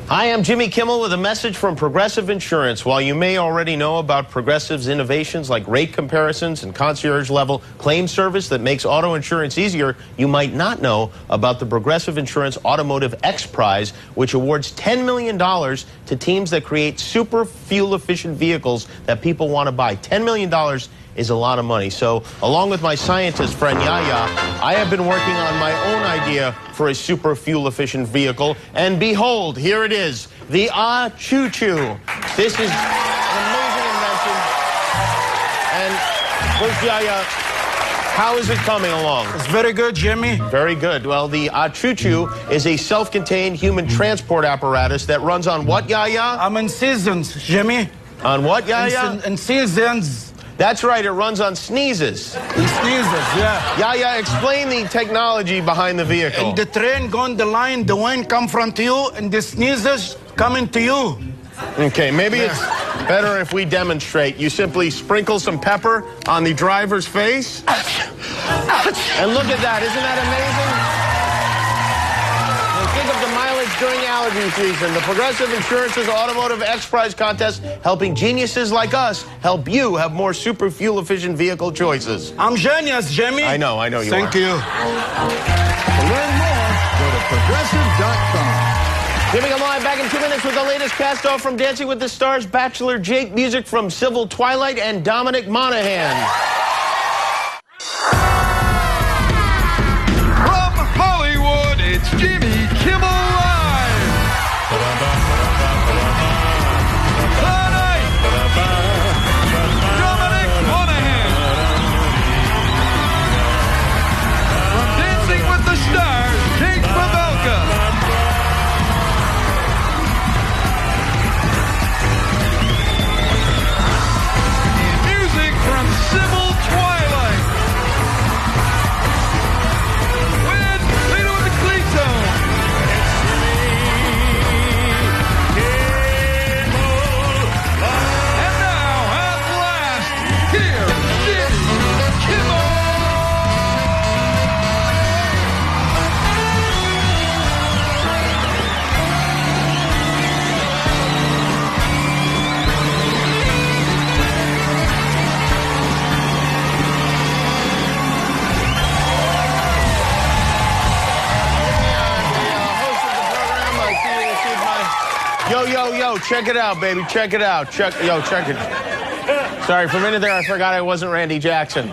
Hi, I'm Jimmy Kimmel with a message from Progressive Insurance. While you may already know about Progressive's innovations like rate comparisons and concierge-level claim service that makes auto insurance easier, you might not know about the Progressive Insurance Automotive X Prize, which awards $10 million to teams that create super fuel-efficient vehicles that people want to buy. $10 million is a lot of money. So, along with my scientist friend Yaya, I have been working on my own idea for a super fuel-efficient vehicle. And behold, here it is, the Choo-Choo. This is an amazing invention. And where's Yaya? How is it coming along? It's very good, Jimmy. Very good. Well, the Choo-Choo is a self-contained human transport apparatus that runs on what, Yaya? I'm in seasons, Jimmy. On what, Yaya? In seasons. That's right, it runs on sneezes. He sneezes, yeah. Yaya, explain the technology behind the vehicle. And the train going the line, the wind come from to you, and the sneezes coming to you. Okay, maybe it's better if we demonstrate. You simply sprinkle some pepper on the driver's face. And look at that, isn't that amazing? And think of the mileage during allergy season. The Progressive Insurance's Automotive X Prize contest, helping geniuses like us help you have more super fuel-efficient vehicle choices. I'm genius, Jimmy. I know you Thank are. you. To learn more, go to Progressive.com. Giving a live back in 2 minutes with the latest cast-off from Dancing with the Stars, Bachelor Jake, music from Civil Twilight, and Dominic Monaghan. From Hollywood, it's Jimmy Kimmel Live. Tonight, Dominic Monaghan. From Dancing with the Stars, Jake Pavelka. Music from Civil Twilight. With Lito and the Cleatone. And now, at last, here's Jimmy Kimmel. Yo, check it out, baby. Check it out. Check it. Sorry, for a minute there, I forgot I wasn't Randy Jackson.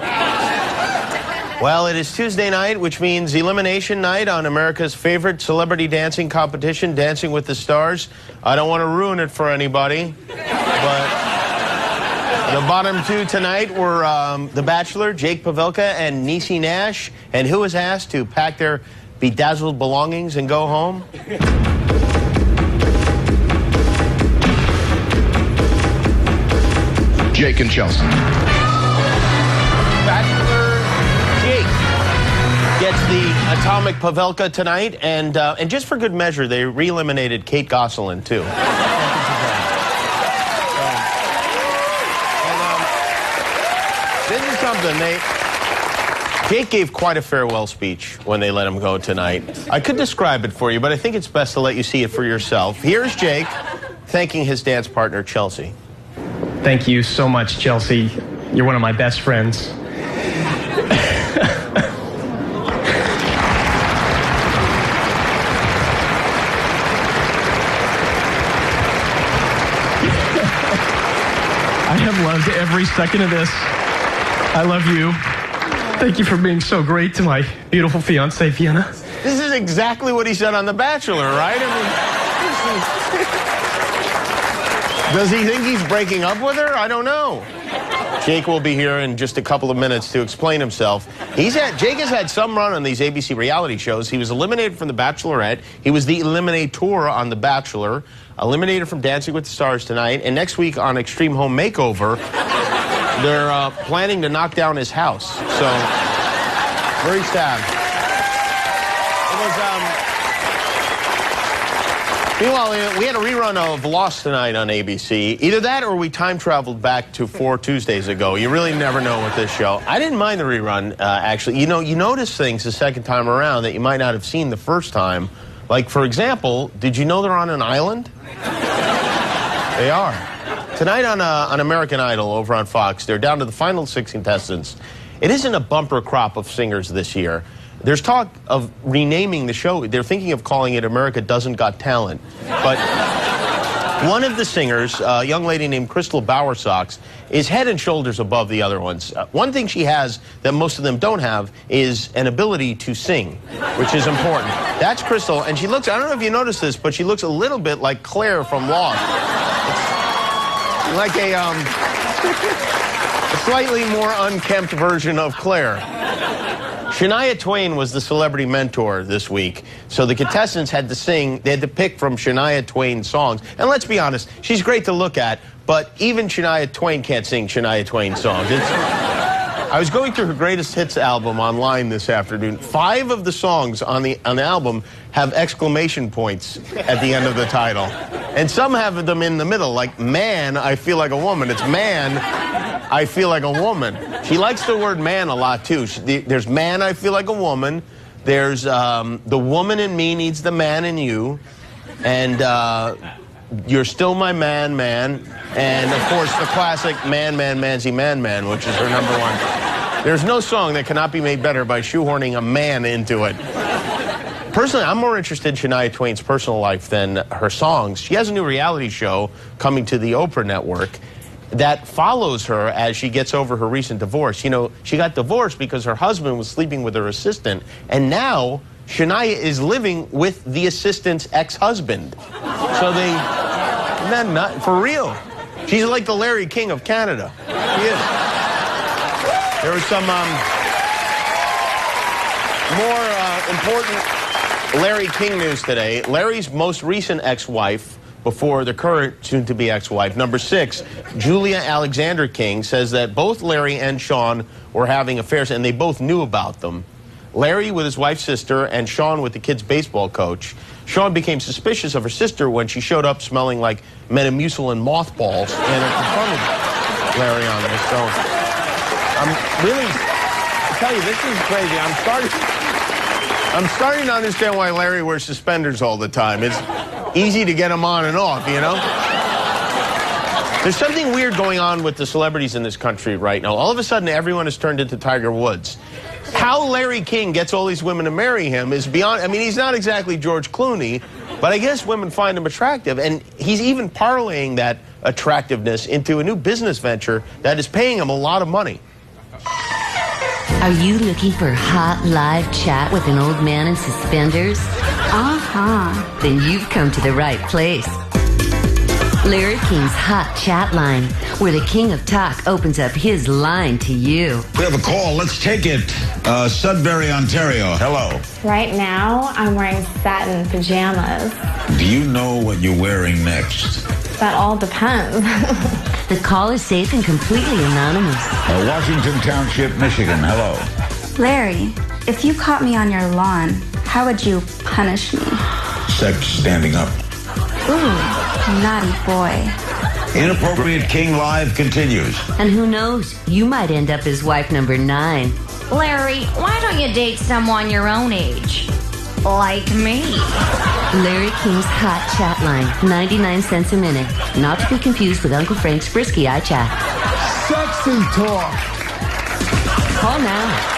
Well, it is Tuesday night, which means elimination night on America's favorite celebrity dancing competition, Dancing with the Stars. I don't want to ruin it for anybody, but the bottom two tonight were The Bachelor, Jake Pavelka, and Niecy Nash. And who was asked to pack their bedazzled belongings and go home? Jake and Chelsea. Bachelor Jake gets the Atomic Pavelka tonight, and just for good measure, they re-eliminated Kate Gosselin, too. This is something, Jake gave quite a farewell speech when they let him go tonight. I could describe it for you, but I think it's best to let you see it for yourself. Here's Jake thanking his dance partner, Chelsea. Thank you so much, Chelsea. You're one of my best friends. I have loved every second of this. I love you. Thank you for being so great to my beautiful fiancée, Vienna. This is exactly what he said on The Bachelor, right? Does he think he's breaking up with her? I don't know. Jake will be here in just a couple of minutes to explain himself. Jake has had some run on these ABC reality shows. He was eliminated from The Bachelorette. He was the eliminator on The Bachelor. Eliminated from Dancing with the Stars tonight. And next week on Extreme Home Makeover, they're planning to knock down his house. So, very sad. It was, meanwhile, we had a rerun of Lost tonight on ABC. Either that or we time traveled back to 4 Tuesdays ago. You really never know with this show. I didn't mind the rerun, actually. You know, you notice things the second time around that you might not have seen the first time. Like, for example, did you know they're on an island? They are. Tonight on American Idol over on Fox, they're down to the final 6 contestants. It isn't a bumper crop of singers this year. There's talk of renaming the show. They're thinking of calling it America Doesn't Got Talent. But one of the singers, a young lady named Crystal Bowersox, is head and shoulders above the other ones. One thing she has that most of them don't have is an ability to sing, which is important. That's Crystal, and she looks, I don't know if you noticed this, but she looks a little bit like Claire from Lost. It's like a slightly more unkempt version of Claire. Shania Twain was the celebrity mentor this week, so the contestants had to sing, they had to pick from Shania Twain songs. And let's be honest, she's great to look at, but even Shania Twain can't sing Shania Twain songs. I was going through her greatest hits album online this afternoon. 5 of the songs on the album have exclamation points at the end of the title. And some have them in the middle, like, man, I feel like a woman. It's man, I feel like a woman. She likes the word man a lot, too. There's man, I feel like a woman. There's the woman in me needs the man in you. And you're still my man, man. And, of course, the classic man, man, mansy, man, man, which is her #1. There's no song that cannot be made better by shoehorning a man into it. Personally, I'm more interested in Shania Twain's personal life than her songs. She has a new reality show coming to the Oprah Network that follows her as she gets over her recent divorce. You know, she got divorced because her husband was sleeping with her assistant, and now Shania is living with the assistant's ex-husband. So they, isn't that for real? She's like the Larry King of Canada. She is. There was some more important Larry King news today. Larry's most recent ex-wife, before the current soon-to-be ex-wife, #6, Julia Alexander King, says that both Larry and Sean were having affairs, and they both knew about them. Larry with his wife's sister, and Sean with the kid's baseball coach. Sean became suspicious of her sister when she showed up smelling like Metamucil and mothballs, and confronted Larry on this. So, I'm really, I tell you, this is crazy. I'm starting to understand why Larry wears suspenders all the time. It's easy to get him on and off, you know? There's something weird going on with the celebrities in this country right now. All of a sudden, everyone has turned into Tiger Woods. How Larry King gets all these women to marry him is beyond, I mean, he's not exactly George Clooney, but I guess women find him attractive. And he's even parlaying that attractiveness into a new business venture that is paying him a lot of money. Are you looking for hot live chat with an old man in suspenders? Uh-huh. Then you've come to the right place. Larry King's Hot Chat Line, where the king of talk opens up his line to you. We have a call. Let's take it. Sudbury, Ontario. Hello. Right now, I'm wearing satin pajamas. Do you know what you're wearing next? That all depends. The call is safe and completely anonymous. Washington Township, Michigan. Hello. Larry, if you caught me on your lawn, how would you punish me? Sex standing up. Ooh, naughty boy. Inappropriate King Live continues. And who knows, you might end up as wife #9. Larry, why don't you date someone your own age? Like me. Larry King's Hot Chat Line, 99 cents a minute. Not to be confused with Uncle Frank's Frisky Eye Chat. Sexy talk. Call now.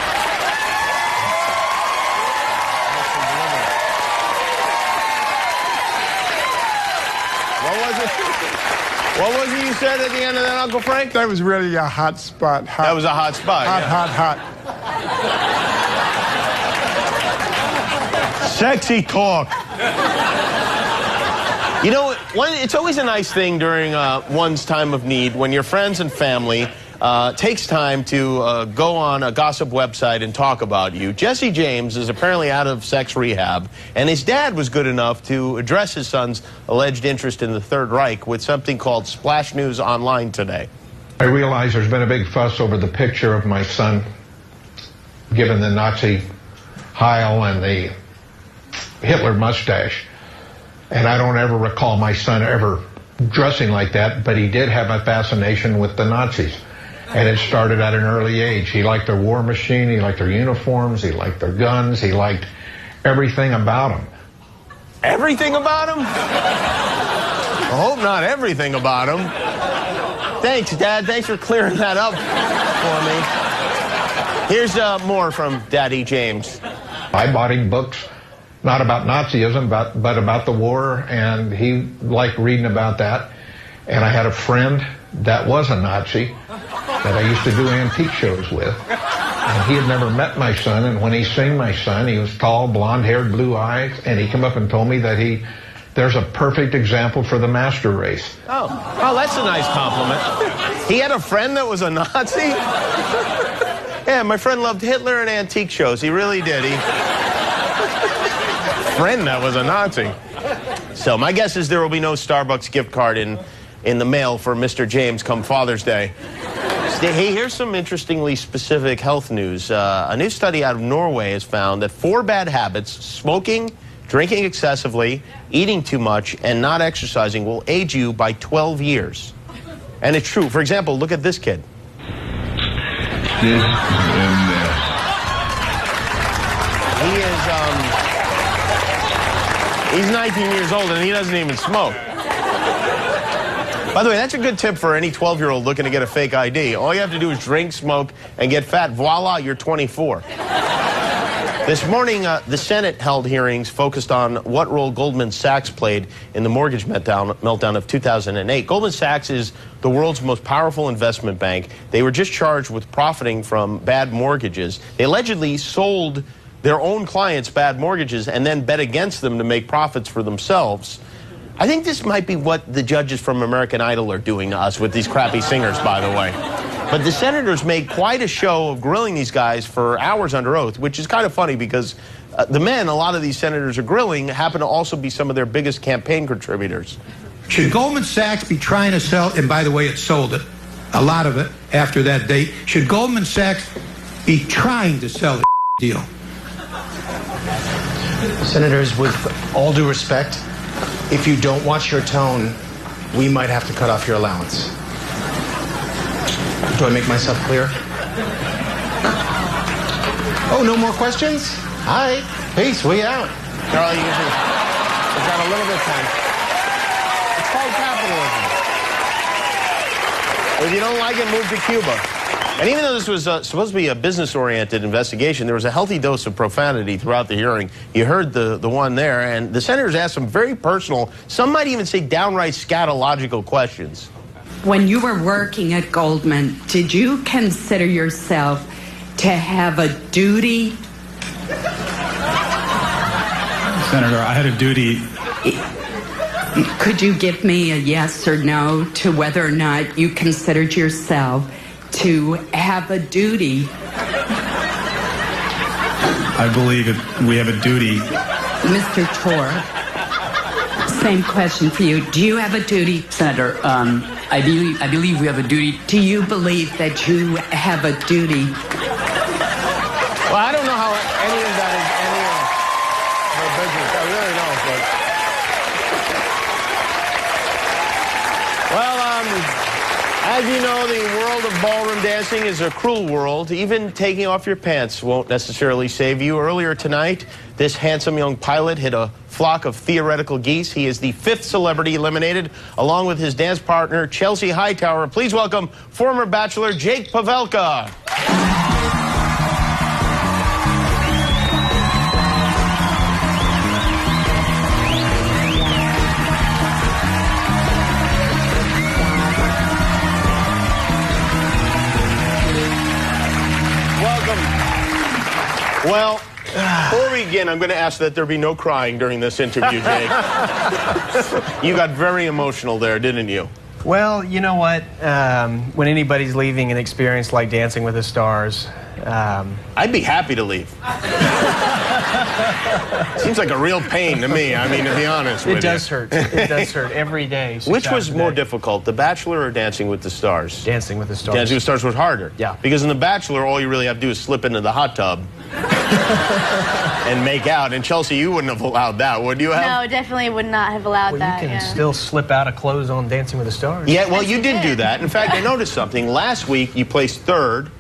What was it you said at the end of that, Uncle Frank? That was really a hot spot. That was a hot spot. Hot. Sexy talk. You know, it's always a nice thing during one's time of need when your friends and family takes time to go on a gossip website and talk about you. Jesse James is apparently out of sex rehab, and his dad was good enough to address his son's alleged interest in the Third Reich with something called Splash News Online today. I realize there's been a big fuss over the picture of my son given the Nazi Heil and the Hitler mustache. And I don't ever recall my son ever dressing like that, but he did have a fascination with the Nazis. And it started at an early age. He liked their war machine, he liked their uniforms, he liked their guns, he liked everything about them. Everything about him? I hope not everything about him. Thanks, Dad. Thanks for clearing that up for me. Here's more from Daddy James. I bought him books, not about Nazism, but about the war, and he liked reading about that. And I had a friend that was a Nazi that I used to do antique shows with. And he had never met my son, and when he seen my son, he was tall, blonde-haired, blue eyes, and he came up and told me that there's a perfect example for the master race. Oh, that's a nice compliment. He had a friend that was a Nazi? Yeah, my friend loved Hitler and antique shows. He really did. Friend that was a Nazi. So my guess is there will be no Starbucks gift card in the mail for Mr. James come Father's Day. Hey, here's some interestingly specific health news. A new study out of Norway has found that 4 bad habits, smoking, drinking excessively, eating too much, and not exercising, will age you by 12 years. And it's true. For example, look at this kid. He's 19 years old and he doesn't even smoke. By the way, that's a good tip for any 12-year-old looking to get a fake ID. All you have to do is drink, smoke, and get fat. Voila, you're 24. This morning, the Senate held hearings focused on what role Goldman Sachs played in the mortgage meltdown of 2008. Goldman Sachs is the world's most powerful investment bank. They were just charged with profiting from bad mortgages. They allegedly sold their own clients bad mortgages and then bet against them to make profits for themselves. I think this might be what the judges from American Idol are doing to us with these crappy singers, by the way. But the senators made quite a show of grilling these guys for hours under oath, which is kind of funny because the men a lot of these senators are grilling happen to also be some of their biggest campaign contributors. Should Goldman Sachs be trying to sell, and by the way, it sold it, a lot of it after that date, should Goldman Sachs be trying to sell the deal? Senators, with all due respect, if you don't watch your tone, we might have to cut off your allowance. Do I make myself clear? Oh, no more questions? Hi. Peace. We out. Charlie, we've got a little bit of time. It's called capitalism. If you don't like it, move to Cuba. And even though this was supposed to be a business-oriented investigation, there was a healthy dose of profanity throughout the hearing. You heard the one there, and the senators asked some very personal, some might even say downright scatological questions. When you were working at Goldman, did you consider yourself to have a duty? Senator, I had a duty. Could you give me a yes or no to whether or not you considered yourself to have a duty? I believe we have a duty. Mr. Tor, same question for you. Do you have a duty? Senator, I believe we have a duty. Do you believe that you have a duty? Well, I don't know how any of that is any of her business. I really don't, but... Well, as you know, the world of ballroom dancing is a cruel world. Even taking off your pants won't necessarily save you. Earlier tonight, this handsome young pilot hit a flock of theoretical geese. He is the 5th celebrity eliminated, along with his dance partner, Chelsea Hightower. Please welcome former Bachelor Jake Pavelka. Well, before we begin, I'm going to ask that there be no crying during this interview, Jake. You got very emotional there, didn't you? Well, you know what? When anybody's leaving an experience like Dancing with the Stars, I'd be happy to leave. Seems like a real pain to me, I mean, to be honest with you. It does hurt. It does hurt every day. Which was more difficult, The Bachelor or Dancing with the Stars? Dancing with the Stars. Dancing with the Stars was harder. Yeah. Because in The Bachelor, all you really have to do is slip into the hot tub and make out. And Chelsea, you wouldn't have allowed that, would you have? No, definitely would not have allowed that. You can still slip out of clothes on Dancing with the Stars. Yeah, well, you did do that. In fact, I noticed something. Last week, you placed 3rd.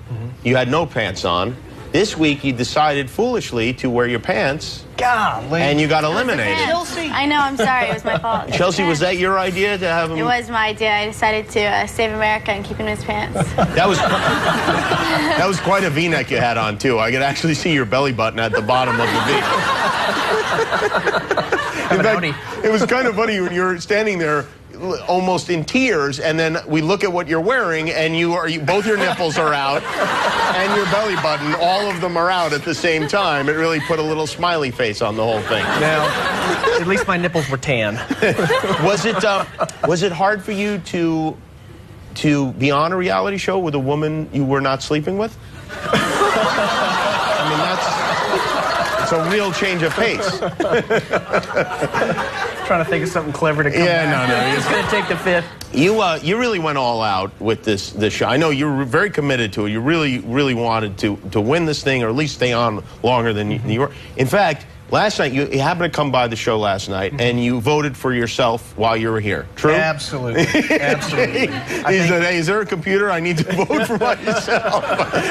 You had no pants on. This week, you decided foolishly to wear your pants. Golly. And you got eliminated. Chelsea. I know, I'm sorry. It was my fault. Chelsea, was that your idea to have him? It was my idea. I decided to save America and keep him in his pants. That was quite a V-neck you had on, too. I could actually see your belly button at the bottom of the V. In fact, it was kind of funny when you were standing there almost in tears, and then we look at what you're wearing, and both your nipples are out, and your belly button, all of them are out at the same time. It really put a little smiley face on the whole thing. Now, at least my nipples were tan. Was it hard for you to be on a reality show with a woman you were not sleeping with? I mean, it's a real change of pace. Trying to think of something clever to come back. No. It's going to take the fifth. You really went all out with this show. I know you were very committed to it. You really wanted to win this thing, or at least stay on longer than you were. In fact, last night, you happened to come by the show last night, and you voted for yourself while you were here. True? Absolutely. Absolutely. He said, hey, is there a computer? I need to vote for myself.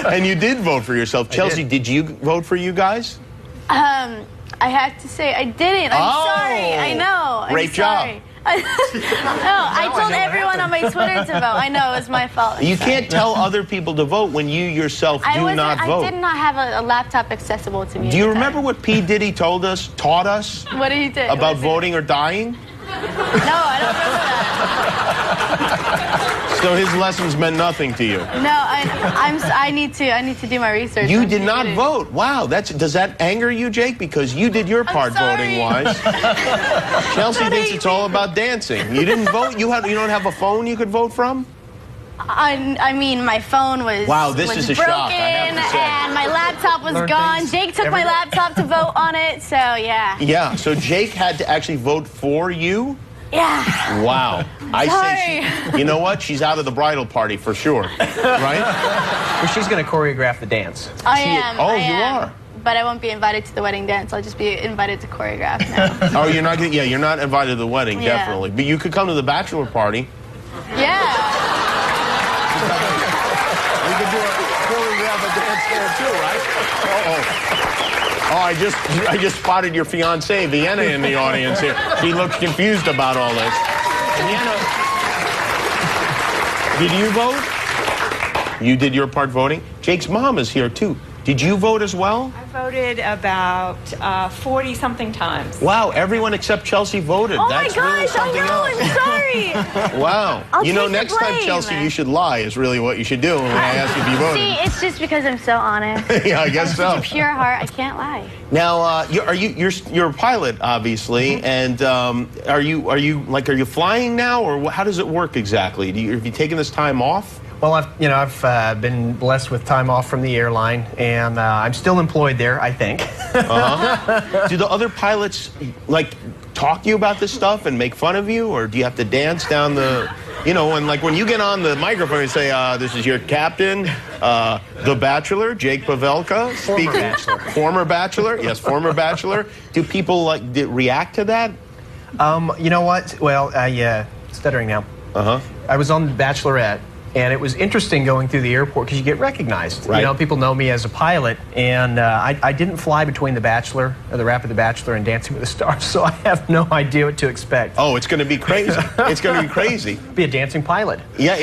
And you did vote for yourself. Chelsea, did you vote for you guys? I have to say, I didn't. I'm sorry. I know. Great job. I told everyone on my Twitter to vote. I know, it was my fault. You can't tell other people to vote when you yourself do not vote. I did not have a laptop accessible to me. Do you remember what P. Diddy taught us? What did he do? About voting or dying? No, I don't remember that. So his lessons meant nothing to you? No, I need to do my research. You did not vote. Wow, does that anger you, Jake? Because you did your part voting-wise. Chelsea thinks it's all about dancing. You didn't vote? You don't have a phone you could vote from? I mean, my phone was this is a broken, shock, I have to say. and my laptop was gone. Jake took my laptop to vote on it, so yeah. Yeah, so Jake had to actually vote for you? Yeah. Wow. I say, you know what? She's out of the bridal party for sure, right? Well, she's going to choreograph the dance. I am. Oh, you are? But I won't be invited to the wedding dance. I'll just be invited to choreograph now. Oh, you're not? Yeah, you're not invited to the wedding, definitely. But you could come to the bachelor party. Yeah. We could do a choreograph a dance there too, right? Oh, I just spotted your fiancée, Vienna, in the audience here. She looks confused about all this. Vienna, did you vote? You did your part voting? Jake's mom is here too. Did you vote as well? I voted about 40-something times. Wow, everyone except Chelsea voted. Oh That's my gosh, really something I know, else. I'm sorry. Wow. I'll take the next time, blame. Chelsea, you should lie is really what you should do when I ask if you voted. See, it's just because I'm so honest. Yeah, I guess so. Pure heart, I can't lie. Now, you're a pilot, obviously, and are you flying now, or how does it work exactly? Have you taken this time off? Well, I've been blessed with time off from the airline, and I'm still employed there, I think. Do the other pilots talk to you about this stuff and make fun of you, or do you have to dance down the, and when you get on the microphone and say, this is your captain, the Bachelor, Jake Pavelka, former Bachelor, yes, former Bachelor. Do people react to that? You know what? Well, stuttering now. I was on The Bachelorette. And it was interesting going through the airport because you get recognized. Right. People know me as a pilot, and I didn't fly between The Bachelor, or The Rap of the Bachelor, and Dancing with the Stars, so I have no idea what to expect. Oh, it's going to be crazy. It's going to be crazy. Be a dancing pilot. Yeah,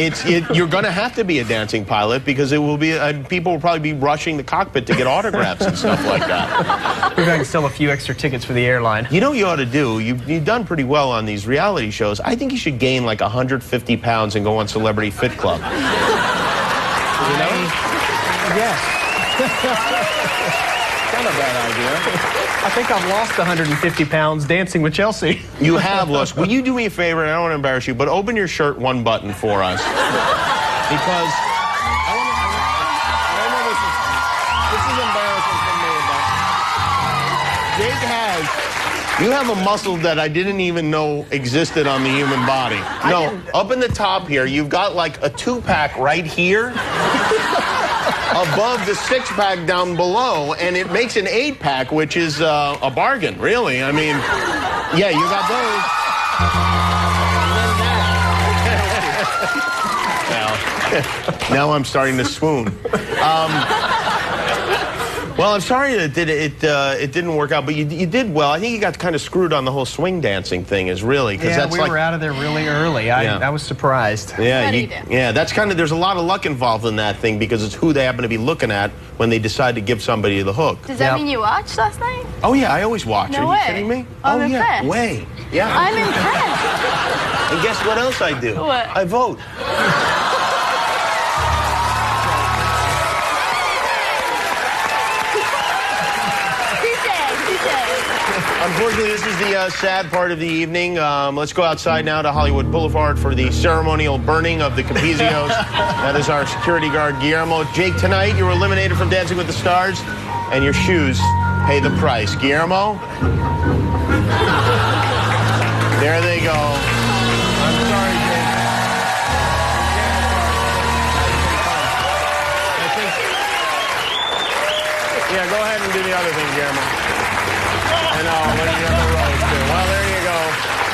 you're going to have to be a dancing pilot because it will be. People will probably be rushing the cockpit to get autographs and stuff like that. We're going to sell a few extra tickets for the airline. You know what you ought to do? You've done pretty well on these reality shows. I think you should gain 150 pounds and go on Celebrity Fit Club. Yes. Not a bad idea. I think I've lost 150 pounds dancing with Chelsea. You have lost. Will you do me a favor, and I don't want to embarrass you, but open your shirt one button for us. Because I know this is embarrassing for me, but Jake has... You have a muscle that I didn't even know existed on the human body. No, up in the top here, you've got a 2-pack right here, above the 6-pack down below, and it makes an 8-pack, which is a bargain, really. I mean, yeah, you got those. Now I'm starting to swoon. Well, I'm sorry that it didn't work out, but you did well. I think you got kind of screwed on the whole swing dancing thing, is really because we were out of there really early. I was surprised. Yeah, that's kind of, there's a lot of luck involved in that thing because it's who they happen to be looking at when they decide to give somebody the hook. Does that mean you watched last night? Oh yeah, I always watch. No Are way. you kidding me? I'm oh impressed. Yeah, way. Yeah. I'm impressed. And guess what else I do? What? I vote. Unfortunately, this is the sad part of the evening. Let's go outside now to Hollywood Boulevard for the ceremonial burning of the Capizios. That is our security guard, Guillermo. Jake, tonight you were eliminated from Dancing with the Stars, and your shoes pay the price. Guillermo? There they go. I'm sorry, Jake. Yeah, go ahead and do the other thing, Guillermo. I know, what do you have the rose too? Well, there you go.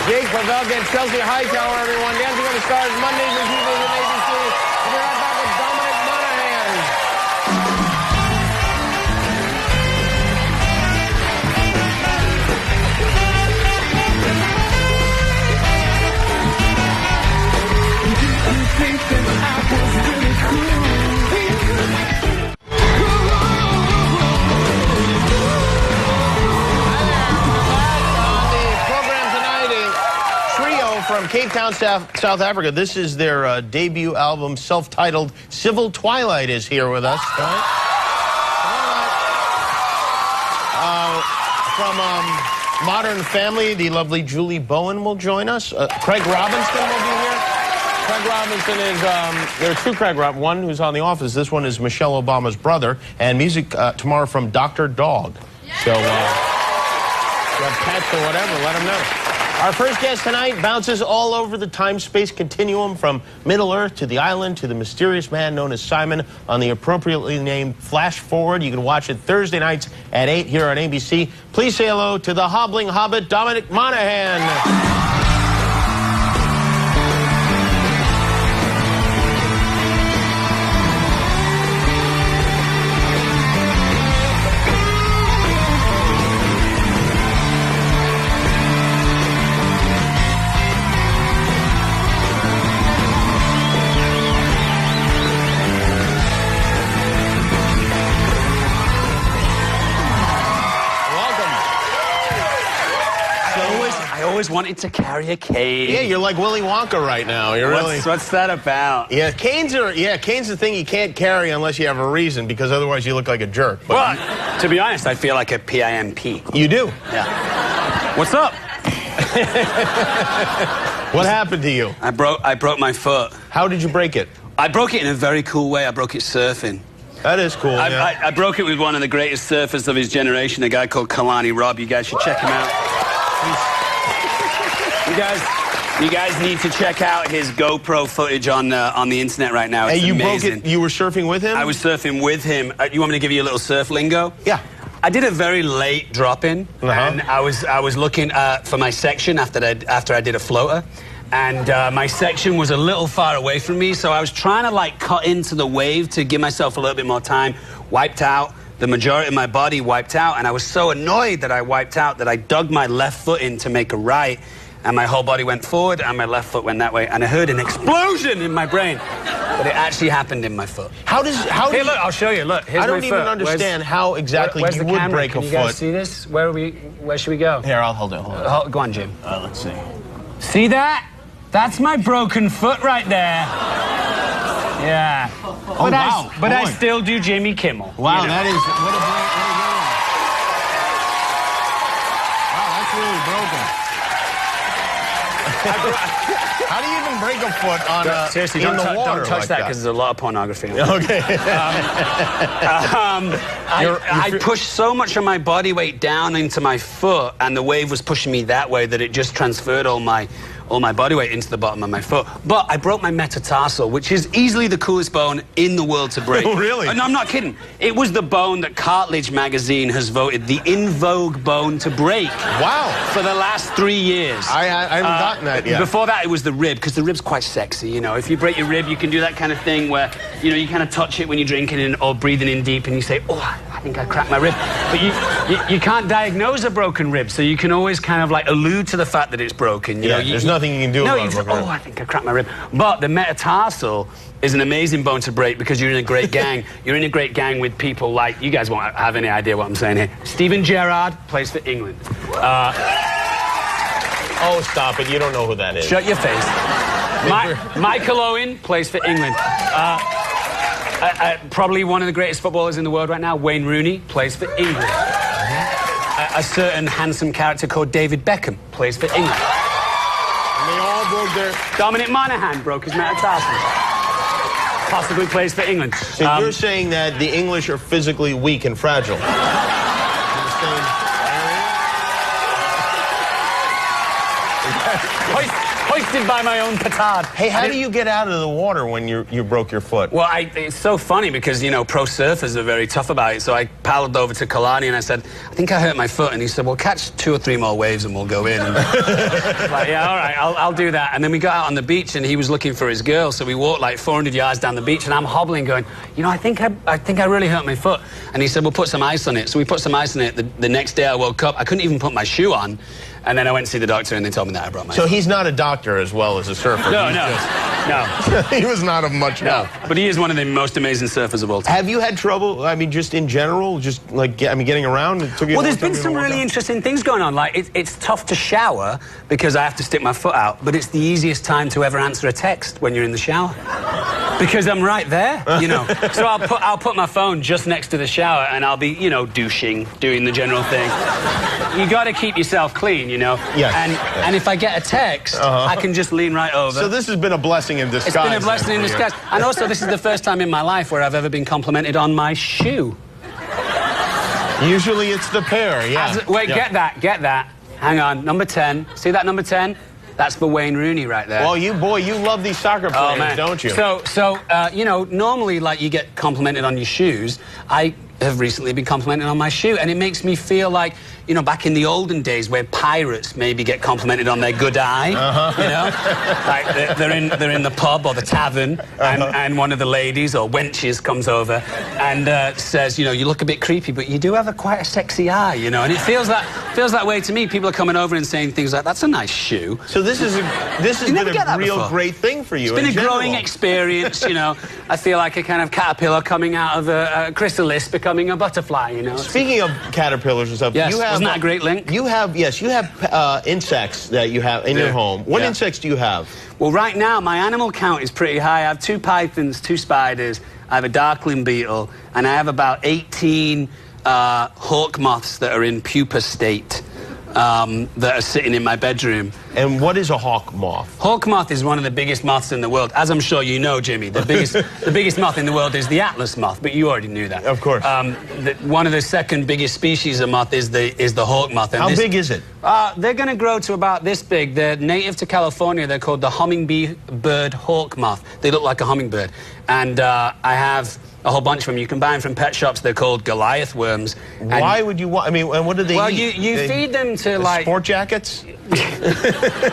Jake Pavelka and Chelsea Hightower, everyone. Dancing with the Stars, Mondays and Tuesdays at ABC. We'll be right back with Dominic Monaghan. From Cape Town, South Africa. This is their debut album, self-titled Civil Twilight, is here with us. Right? From Modern Family, the lovely Julie Bowen will join us. Craig Robinson will be here. Craig Robinson is, there are two Craig Robinson, one who's on The Office. This one is Michelle Obama's brother. And music tomorrow from Dr. Dog. So, if you have pets or whatever, let them know. Our first guest tonight bounces all over the time-space continuum, from Middle-earth to the island to the mysterious man known as Simon on the appropriately named Flash Forward. You can watch it Thursday nights at 8 here on ABC. Please say hello to the hobbling hobbit, Dominic Monaghan. I always wanted to carry a cane. Yeah, you're like Willy Wonka right now. You're what's that about? Yeah, canes the thing you can't carry unless you have a reason, because otherwise you look like a jerk. But well, to be honest, I feel like a PIMP. You do? Yeah. What's up? What happened to you? I broke my foot. How did you break it? I broke it in a very cool way. I broke it surfing. That is cool. I broke it with one of the greatest surfers of his generation, a guy called Kalani Robb. You guys should check him out. You guys need to check out his GoPro footage on the internet right now. It's amazing. Broke it. You were surfing with him? I was surfing with him. You want me to give you a little surf lingo? Yeah. I did a very late drop-in, and I was looking for my section after I did a floater, and my section was a little far away from me, so I was trying to like cut into the wave to give myself a little bit more time. Wiped out. The majority of my body wiped out, and I was so annoyed that I wiped out that I dug my left foot in to make a right, and my whole body went forward, and my left foot went that way, and I heard an explosion in my brain. But it actually happened in my foot. How Here, look, I'll show you. Look, here's my foot. I don't even understand how exactly you would break a foot. Can you guys see this? Where should we go? Here, I'll hold it. Go on, Jim. Let's see. See that? That's my broken foot right there. Yeah. Oh, wow. But I still do Jimmy Kimmel. Wow, you know? that is... What a great Wow, that's really broken. How do you even break a foot on seriously, in the water? Don't touch that, because there's a lot of pornography. Okay. I pushed so much of my body weight down into my foot, and the wave was pushing me that way that it just transferred all my all my body weight into the bottom of my foot. But I broke my metatarsal, which is easily the coolest bone in the world to break. Oh, really? No, I'm not kidding. It was the bone that Cartilage magazine has voted the in vogue bone to break. Wow. For the last 3 years. I haven't gotten that yet. Before that, it was the rib, because the rib's quite sexy, you know. If you break your rib, you can do that kind of thing where, you know, you kind of touch it when you're drinking in, or breathing in deep, and you say, oh, I think I cracked my rib. But you can't diagnose a broken rib, so you can always kind of like allude to the fact that it's broken. You know, there's nothing you can do about a broken rib. Oh, I think I cracked my rib. But the metatarsal is an amazing bone to break because you're in a great gang. You're in a great gang with people like, you guys won't have any idea what I'm saying here. Steven Gerrard plays for England. Oh, stop it. You don't know who that is. Shut your face. Michael Owen plays for England. Probably one of the greatest footballers in the world right now, Wayne Rooney, plays for England. A certain handsome character called David Beckham plays for England. And they all broke their... Dominic Monaghan broke his metatarsal. Possibly plays for England. So you're saying that the English are physically weak and fragile? Hoisted by my own petard. Hey, how do you get out of the water when you broke your foot? Well, it's so funny because, you know, pro surfers are very tough about it. So I paddled over to Kalani and I said, I think I hurt my foot. And he said, well, catch 2 or 3 more waves and we'll go in. And like, yeah, all right, I'll do that. And then we got out on the beach and he was looking for his girl. So we walked like 400 yards down the beach and I'm hobbling going, you know, I think I really hurt my foot. And he said, well, put some ice on it. So we put some ice on it. The next day I woke up, I couldn't even put my shoe on. And then I went to see the doctor, and they told me that I broke my foot. So he's not a doctor as well as a surfer? No. He was not of much help. But he is one of the most amazing surfers of all time. Have you had trouble, I mean, just in general, just like, getting around? It took you there's been some really interesting things going on. Like, it's tough to shower because I have to stick my foot out, but it's the easiest time to ever answer a text when you're in the shower. Because I'm right there, you know. So I'll put my phone just next to the shower and I'll be, you know, douching, doing the general thing. You got to keep yourself clean, you know. Yes. And if I get a text, I can just lean right over. So this has been a blessing in disguise. It's been a blessing in disguise. And also, this is the first time in my life where I've ever been complimented on my shoe. Usually it's the pair, yeah. Wait, yeah. Get that. Hang on, number 10. See that number 10? That's for Wayne Rooney right there. Well, you love these soccer players, don't you? So you know, normally, like, you get complimented on your shoes. I have recently been complimented on my shoe, and it makes me feel like, you know, back in the olden days where pirates maybe get complimented on their good eye, you know? Like, they're in the pub or the tavern, and one of the ladies or wenches comes over and says, you know, you look a bit creepy, but you do have quite a sexy eye, you know? And it feels that way to me. People are coming over and saying things like, that's a nice shoe. So this has been a real great thing for you. It's been a growing experience, you know. I feel like a kind of caterpillar coming out of a chrysalis, becoming a butterfly, you know. Speaking of caterpillars and stuff, yes, you have... Wasn't that a great link? You have insects that you have in your home. What insects do you have? Well, right now, my animal count is pretty high. I have 2 pythons, 2 spiders, I have a darkling beetle, and I have about 18 hawk moths that are in pupa state. That are sitting in my bedroom. And what is a hawk moth? Hawk moth is one of the biggest moths in the world. As I'm sure you know, Jimmy, the biggest moth in the world is the Atlas moth, but you already knew that. Of course. One of the second biggest species of moth is the hawk moth. And how big is it? They're going to grow to about this big. They're native to California. They're called the hummingbird hawk moth. They look like a hummingbird. And I have a whole bunch of them. You can buy them from pet shops. They're called Goliath worms. Why would you want... I mean, and what do they eat? Well, you feed them to, like... Sport jackets?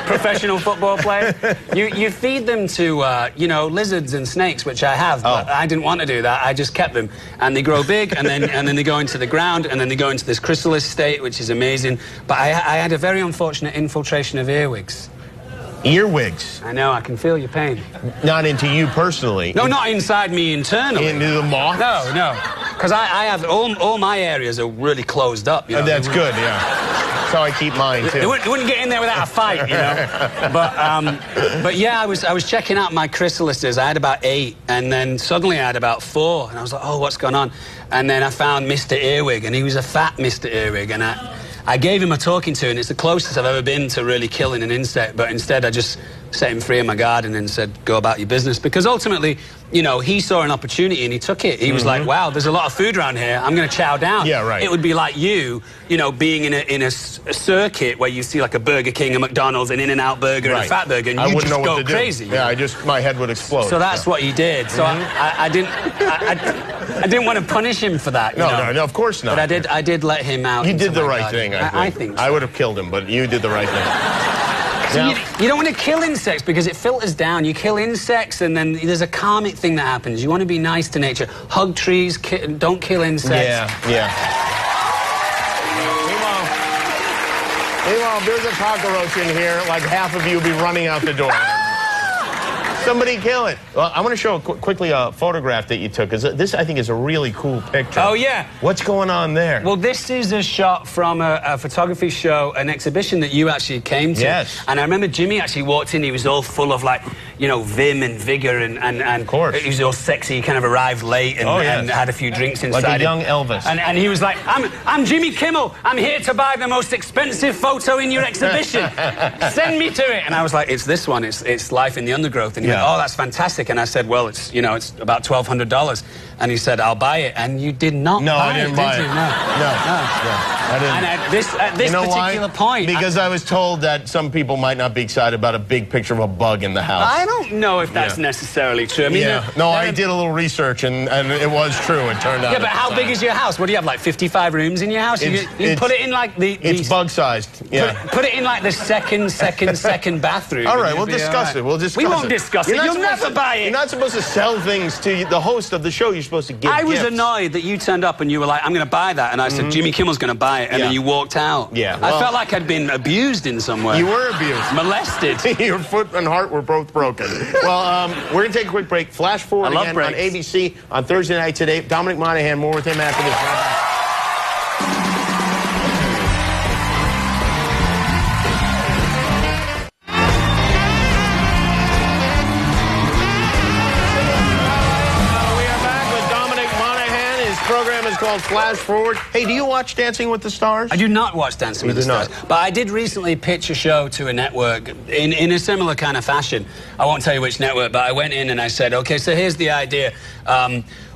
Professional football player. You feed them to, you know, lizards and snakes, which I have, but I didn't want to do that. I just kept them. And they grow big, and then they go into the ground, and then they go into this chrysalis state, which is amazing. But I had a very unfortunate infiltration of earwigs. Earwigs? I know, I can feel your pain. Not into you personally? No, not inside me internally. Into the moth? No. Because I have, all my areas are really closed up. You know? That's good, yeah. That's how I keep mine, too. They wouldn't get in there without a fight, you know? But yeah, I was checking out my chrysalises. I had about 8, and then suddenly I had about 4. And I was like, oh, what's going on? And then I found Mr. Earwig, and he was a fat Mr. Earwig, and I gave him a talking to, and it's the closest I've ever been to really killing an insect, but instead I just set him free in my garden and said, go about your business. Because ultimately, you know, he saw an opportunity and he took it. He was like, wow, there's a lot of food around here. I'm going to chow down. Yeah, right. It would be like you know, being in a circuit where you see like a Burger King, a McDonald's, an In-N-Out burger, and a Fat Burger, and you just go crazy. Yeah, my head would explode. So that's what he did. So I didn't want to punish him for that. No, of course not. But I did let him out. You did the right thing, I think. I would have killed him, but you did the right thing. So you don't want to kill insects because it filters down. You kill insects and then there's a karmic thing that happens. You want to be nice to nature. Hug trees, don't kill insects. Yeah. Meanwhile, if there's a cockroach in here, like half of you will be running out the door. Somebody kill it. Well, I want to show quickly a photograph that you took. This, I think, is a really cool picture. Oh, yeah. What's going on there? Well, this is a shot from a photography show, an exhibition that you actually came to. Yes. And I remember Jimmy actually walked in. He was all full of, like, you know, vim and vigor. And of course. He was all sexy. He kind of arrived late and had a few drinks inside. Like a young Elvis. And he was like, I'm Jimmy Kimmel. I'm here to buy the most expensive photo in your exhibition. Send me to it. And I was like, it's this one. It's Life in the Undergrowth. And he went, oh, that's fantastic. And I said, well, it's about $1,200. And he said, I'll buy it. And you did not buy it. No, I didn't buy it. No, I didn't. And at this particular point... Because I was told that some people might not be excited about a big picture of a bug in the house. I don't know if that's necessarily true. I mean, I did a little reach and it was true. It turned out. Yeah, but how big is your house? What do you have, like 55 rooms in your house? You put it in like the... It's bug-sized, yeah. Put it in like the second bathroom. All right, we'll discuss it. We'll discuss it. We won't discuss it. You'll never buy it. You're not supposed to sell things to the host of the show. You're supposed to give I was gifts. annoyed that you turned up and you were like, I'm going to buy that. And I said, Jimmy Kimmel's going to buy it. And then you walked out. Yeah. I felt like I'd been abused in some way. You were abused. Molested. Your foot and heart were both broken. Well, we're going to take a quick break. Flash forward again on ABC on Thursday night today. Dominic Monaghan, more with him after this. Program is called Flash Forward. Hey, do you watch Dancing with the Stars? I do not watch Dancing with the Stars. But I did recently pitch a show to a network in a similar kind of fashion. I won't tell you which network, but I went in and I said, okay, so here's the idea.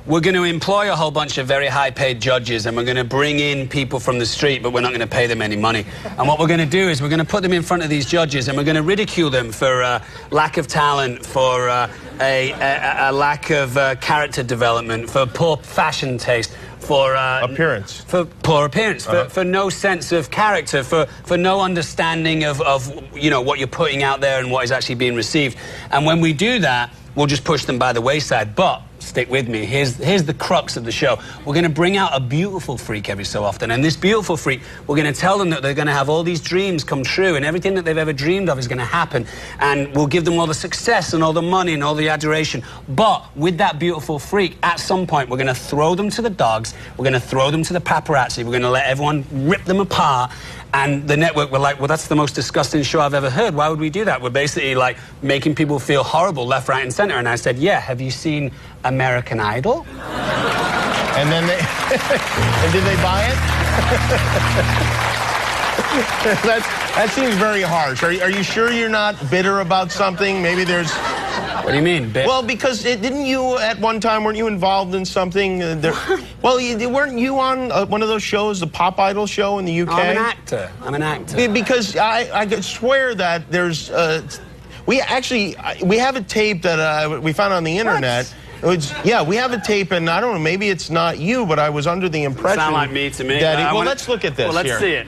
We're going to employ a whole bunch of very high-paid judges, and we're going to bring in people from the street, but we're not going to pay them any money. And what we're going to do is we're going to put them in front of these judges, and we're going to ridicule them for lack of talent, for a lack of character development, for poor fashion taste, for appearance, for poor appearance, for no sense of character, for no understanding of what you're putting out there and what is actually being received. And when we do that, we'll just push them by the wayside. But stick with me. Here's the crux of the show. We're going to bring out a beautiful freak every so often, and this beautiful freak, we're going to tell them that they're going to have all these dreams come true, and everything that they've ever dreamed of is going to happen, and we'll give them all the success and all the money and all the adoration. But with that beautiful freak, at some point, we're going to throw them to the dogs, we're going to throw them to the paparazzi, we're going to let everyone rip them apart. And the network were like, well, that's the most disgusting show I've ever heard. Why would we do that? We're basically, like, making people feel horrible left, right, and center. And I said, yeah, have you seen American Idol? And then they... and did they buy it? That seems very harsh. Are you sure you're not bitter about something? Maybe there's... What do you mean, bitter? Well, because didn't you, at one time, weren't you involved in something? Well, weren't you on one of those shows, the Pop Idol show in the UK? I'm an actor. Because I could swear that there's... we have a tape that we found on the internet. Yeah, we have a tape, and I don't know, maybe it's not you, but I was under the impression... Sound like me to me. That well, let's look at this. Well, let's see it.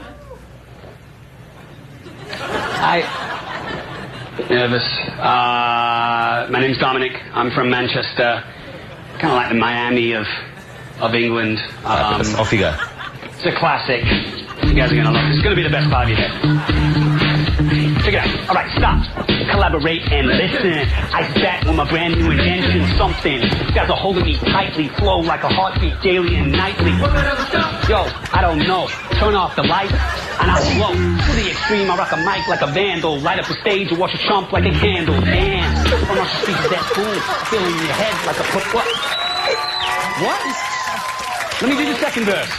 Nervous. My name's Dominic. I'm from Manchester. Kind of like the Miami of England. Off you go. It's a classic. You guys are going to love it. It's going to be the best part of your day. Check it out. All right, stop. Collaborate and listen. Ice back with my brand new invention. Something. You guys are holding me tightly. Flow like a heartbeat daily and nightly. Yo, I don't know. Turn off the lights and I'll flow. To the extreme, I rock a mic like a vandal. Light up the stage and watch a chump like a candle. Damn. From off the streets that cool. Feeling in your head like a put what? What? Let me do the second verse.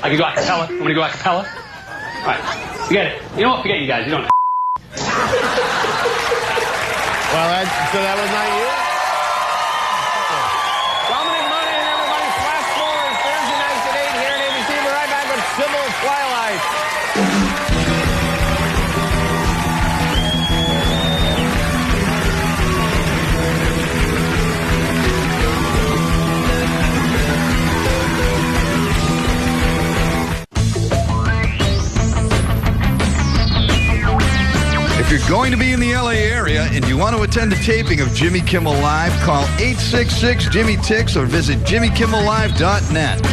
I can go a cappella. I'm gonna go a cappella. All right, forget it. You know what? Forget you guys. You don't. Well, so that was not you? Dominic Money and everybody, Flash Forward, Thursday nights at 8 here on ABC. We're right back with Civil Twilight. If you're going to be in the LA area and you want to attend a taping of Jimmy Kimmel Live, call 866-JIMMY-TIX or visit JimmyKimmelLive.net.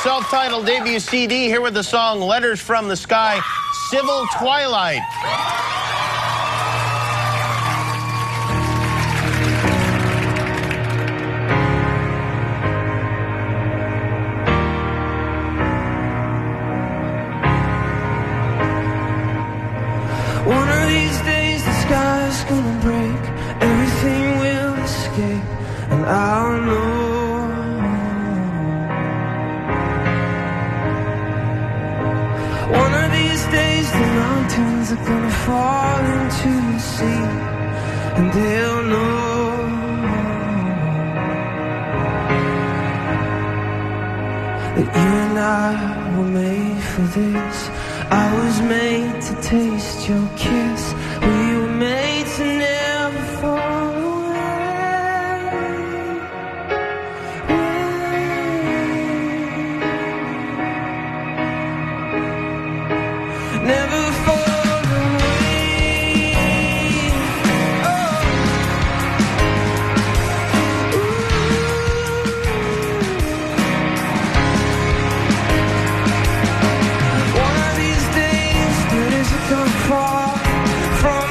Self-titled debut CD, here with the song Letters from the Sky, Civil Twilight. One of these days the sky's gonna break, everything will escape, and I'll know. One of these days the mountains are gonna fall into the sea, and they'll know that you and I were made for this. I was made to taste your kiss. We were made to never fall away. Never fall away. One of these days, birds are gonna fall from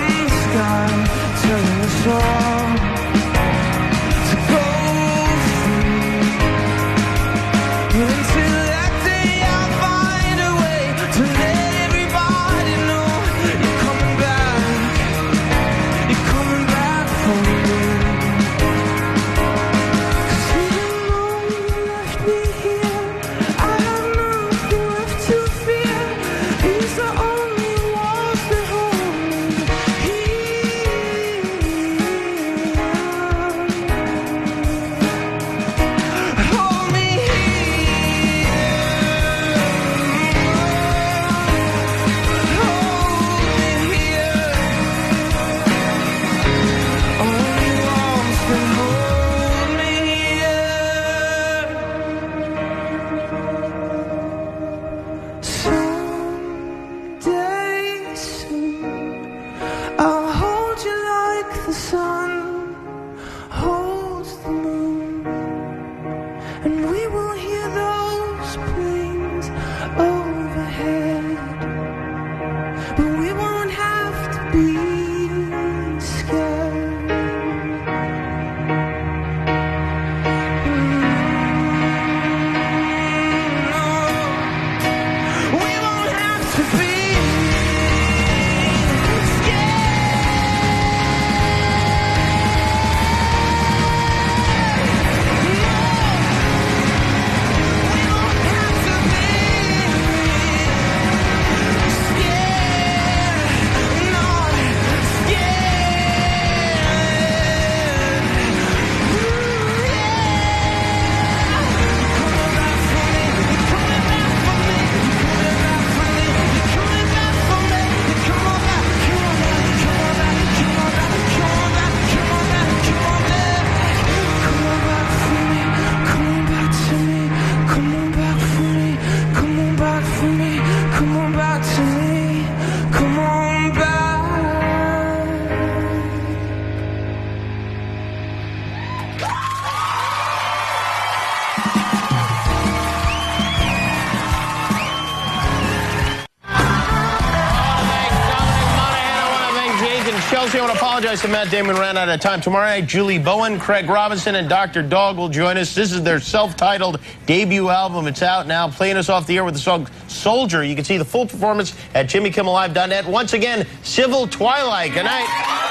Mostly, I want to apologize to Matt Damon. Ran out of time. Tomorrow night, Julie Bowen, Craig Robinson, and Dr. Dog will join us. This is their self-titled debut album. It's out now. Playing us off the air with the song Soldier. You can see the full performance at JimmyKimmelLive.net. Once again, Civil Twilight. Good night.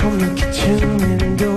From the kitchen window